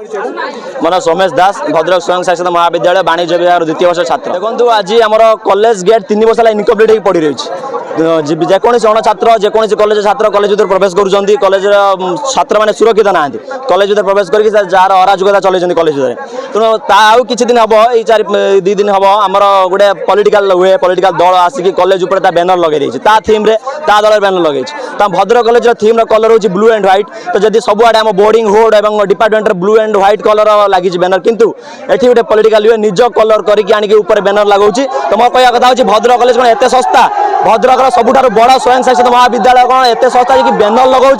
मन सोमेश दास भद्रक स्वयं शासित महाविद्यालय वाणिज्य विभाग द्वितीय वर्ष छात्र। देखो आज आम कॉलेज गेट 3 वर्ष इनकम्प्लीट हो पड़ रही जेकोसी अण छात्र जेकोसी कॉलेज छात्र कॉलेज भर प्रवेश करुँच कॉलेज छात्र मैंने सुरक्षित ना कॉलेज भर प्रवेश करके जार अराजकता चल कॉलेज तेणु आउ कि दिन हम ये 2 दिन हम आम गोटे पॉलिटिकल हुए पॉलिटिकल दल आसिक कॉलेज उपर बैनर लगे थीम दल बैनर लगे भद्रक कॉलेज थीम कलर हूँ ब्लू एंड व्हाइट। तो जब सबुआड़े आम बोर्डिंग होड और department blue and white colour लगी बैनर किंतु एठी गोटे पॉलिटिकल हुए निज कलर करके ऊपर बैनर लगाऊँ। तो मोर कहवा कथा हूँ भद्रक कॉलेज कौन एत सस्ता भद्रक सबुठार बड़ स्वयं शासित महाविद्यालय कौन एत सस्ता कि बैनर लगाऊँ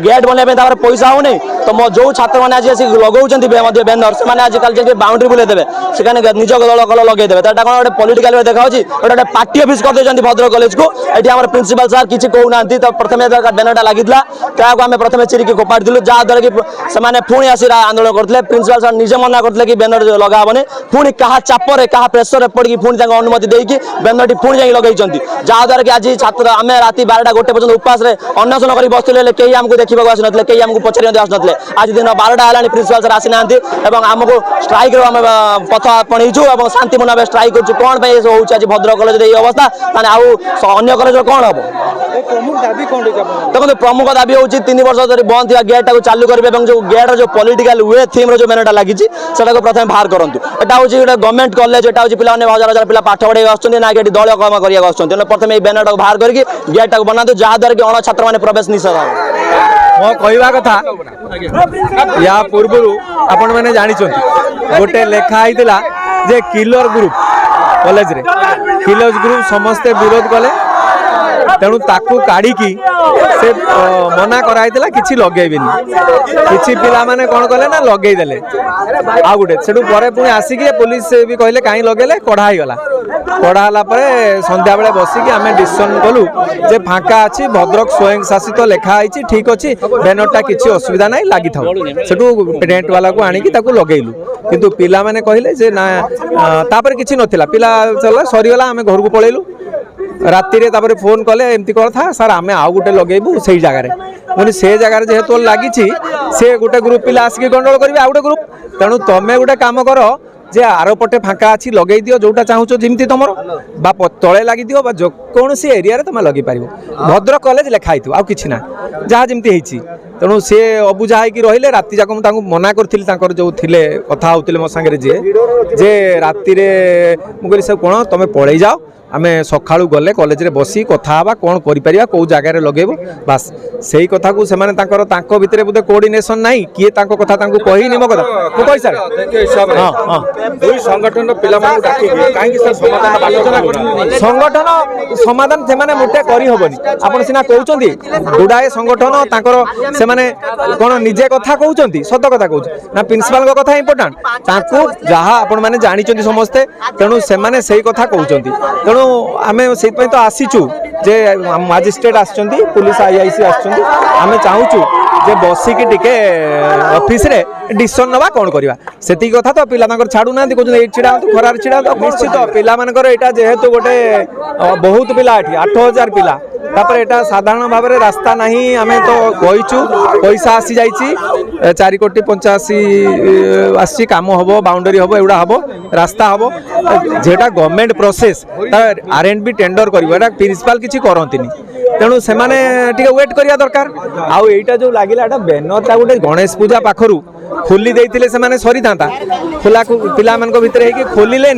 गेट बनवाई पैसा होनी। तो मो जो छात्र मैंने आज लगाऊँ बैनर से आजिकल बाउंड्री बुले देवे से निज दल कलर लगेदेवे तो कौन गोटे पॉलिटिकल देखा गोटे पार्टी ऑफिस कर भद्रक कॉलेज को ये आम प्रिंसिपल सार किसी कहना। तो प्रथम बैनरटा लगी क्या आम प्रथम चिरिकी फोपाड़ी जहाँद्वारा कि से पुणी आसी आंदोलन करते प्रिंसिपल सार निजे मना करते कि बैनर लगाबनी पुणी क्या चापर क्या प्रेसर पड़ी पुणी अनुमति देकी बैनर टी पुणी लगे जहाँद्वारा कि आज छात्र आम राति 12टा 1 पर्यटन उपास अन्वेषण कर बसुले कहीं आमको देखा आसना कहीं आमको पचार आसना आज दिन 12टा है प्रिंसिपल सार आसी ना आमको स्ट्राइक पथ आपणईचु और शांति मन स्ट्राइक कर कौन आज भद्रक कॉलेज ये अवस्था अन्य कॉलेज कौन हम देखो प्रमुख दाबी हूँ 3 वर्ष धरी बंद थी गेट टाक चालू करेंगे जो गेट जो पॉलिटिकल वे थीम जो बैनरटा लगी प्रथम बाहर करूँ। यहाँ हूँ गोटे गवर्नमेंट कॉलेज यहाँ हूँ पिला हजार हजार पिला पाठ पढ़ाई आसुँच ना कि दलीय काम करने प्रथम ये बैनर टाक बाहर करके गेट टाक बनातु जहाँद्वारा कि अण छात्र मैंने प्रवेश निषेध मो कहवा कथा या पूर्व आपण मैंने जानी गोटे लेखाई जे किलर ग्रुप कॉलेज रे किलर ग्रुप समस्ते विरोध कले तेणु ताकू काढ़ी से मना कराइला किसी लगेबिनी किसी पिला माने कौन कले ना लगेदेले आ गोटे से पुणी आसिक पुलिस भी कहले कहीं लगेले कढ़ाईगला कढ़ाला संध्या बेले बसिकी आम डिसीजन कलु जे फाँका अच्छी भद्रक स्वयं शासित लिखाई ठीक अच्छी बैनरटा किसी असुविधा ना लगी था सेठू टेंट वाला को आनिकी लगेलु किंतु पिला माने कहले ना तापर किसी नथिला पिला चला सरीगला आम घर को पलैलु राति रे तापर फोन कले एमती कर था सर आम आउ गोटे लगेबू से जगार मुझे से जगार जेहेतु लगी से गोटे ग्रुप पिला आसिक गंडगोल करेंगे आउ गोटे ग्रुप तेणु तुम गोटे काम कर जे आर पटे फाँका अच्छी लगे दियो जोटा चाहूच जमी तुम तले लगी दियो कौन सी एरिया तुम लगे पार भद्रक कॉलेज लिखाई थो आउ कि ना जहाँ जमी तेणु सी अबुझा हो रही राति जाक मुझे मना करी जो थे कथा होते मो सागर जे राति मुझे सब कौन तुम पलि जाओ आम सका गले कॉलेज रे बसी कथा कौन कर कौ जगार लगेबो बास से ही कथा को सेमाने भितर बोधे कोऑर्डिनेशन नहीं किए कथा कहनी मो कथा मुझे संगठन संगठन समाधान से मुटे करहबनी आप सीना कहते गुड़ाए संगठन से कौन निजे कथा कहते सत कथा कहते ना प्रिंसिपाल कथा इंपोर्टाट जहाँ आपण मैंने जानी समस्ते तेणु से कथा कहते तेणु आम से तो आसीचु जे मजिस्ट्रेट आसचंती पुलिस आईआईसी आसचंती आम चाहूचु जे बसिकी टिके ऑफिस रे डिसीजन नवा कौन करवा से कथा तो पिला छाड़ू ना कहते छिड़ा खरार छिड़ा निश्चित पिला मानकर यहाँ जेहेतु गोटे बहुत पिला 8000 पिला तापर एटा साधारण भाव में रास्ता नहीं आम तो कहीचु पैसा आसी जाइए 4 कोटी 85 आसी काम हम बाउंडरी हम एगुड़ा हम रास्ता हम जेटा गवर्नमेंट प्रोसेस R&B टेंडर कर प्रिंसिपाल किसी करती तेणु से वेट करिया दरकार आउ एटा जो लगिला बैनरटा गोटे गणेश पूजा पाखरु खोली देते से सरी था खोला पिला भितर खोलिले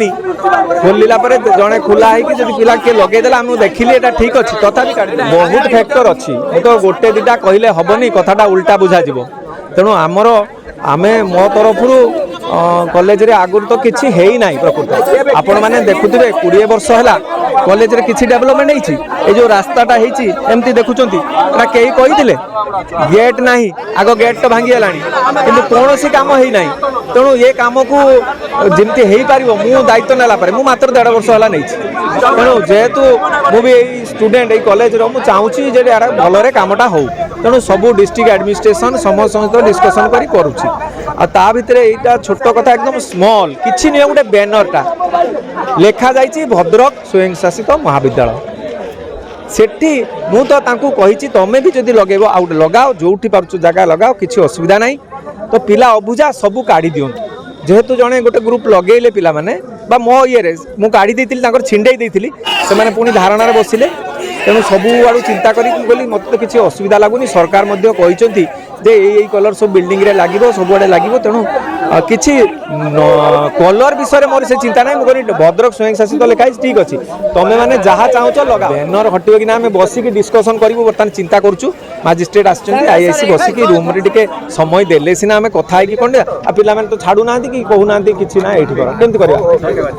खोलला जड़े खोला हो पिला किए लगेदेला आम देखिली एटा ठीक अच्छी तथापि बहुत फैक्टर अच्छी तो गोटे दिटा कहले हेनी कथाटा उल्टा बुझा तेणु आमर आमे मो तरफ कॉलेज रे आगुर तो किसी है ही ना प्रकृत आपण मैंने देखुवे 20 वर्ष है कॉलेज रे किसी डेवलपमेंट होती जो रास्ताटा होमती देखुं कई कही गेट ना आग गेट तो भांगीगला कि कौन सी कम है ना तेणु ये कम को जमी हो पार मु दायित्व नाला मु मात्र 1.5 वर्ष है नहीं तेणु जेहेतु मुझे स्टूडेंट ये कॉलेज मुझे चाहूँगी जे यार भलरे कामटा हो तेणु सबू डिस्ट्रिक्ट एडमिनिस्ट्रेशन समस्त डिस्कसन करुँची आ भितर यहाँ छोट कथा एकदम स्मॉल किसी नहीं गोटे बैनरटा लेखा जाइए भद्रक स्वयं शासित महाविद्यालय सेठी मु तो कही तुम्हें भी जब लगेब आउ लगाओ जो पार्छ जगह लगाओ किसी असुविधा नहीं तो पिला अबुझा सबू काढ़ी दियंतु जेहेतु जड़े गोटे ग्रुप लगेले पिला माने बा मो ये मु काढ़ी देइतिली तांकर छिंडई देइतिली से माने पुनी धारणार बसिले तेणु सबू आड़ू चिंता करी बोली मत तो किसी असुविधा लगुनि सरकार मध्य कहते जे यही कलर सब बिल्डिंग रे लागिबो सब आड़े लागिबो तेणु किछि कलर विषय मोर से चिंता नहीं मुझे भद्रक स्वयं शासित लिखाई ठीक अच्छी तुम मैंने जहाँ चाहो लगा बैनर हटिबो कि ना आम बसिक डिस्कसन करूँ बर्तमान चिंता करूँ मजिस्ट्रेट आईआईसी बसिक रूम रे समय देले सिना आम कथा कौन आ पिला तो छाड़ू ना कि कहूना कि ना ये केमती करवा।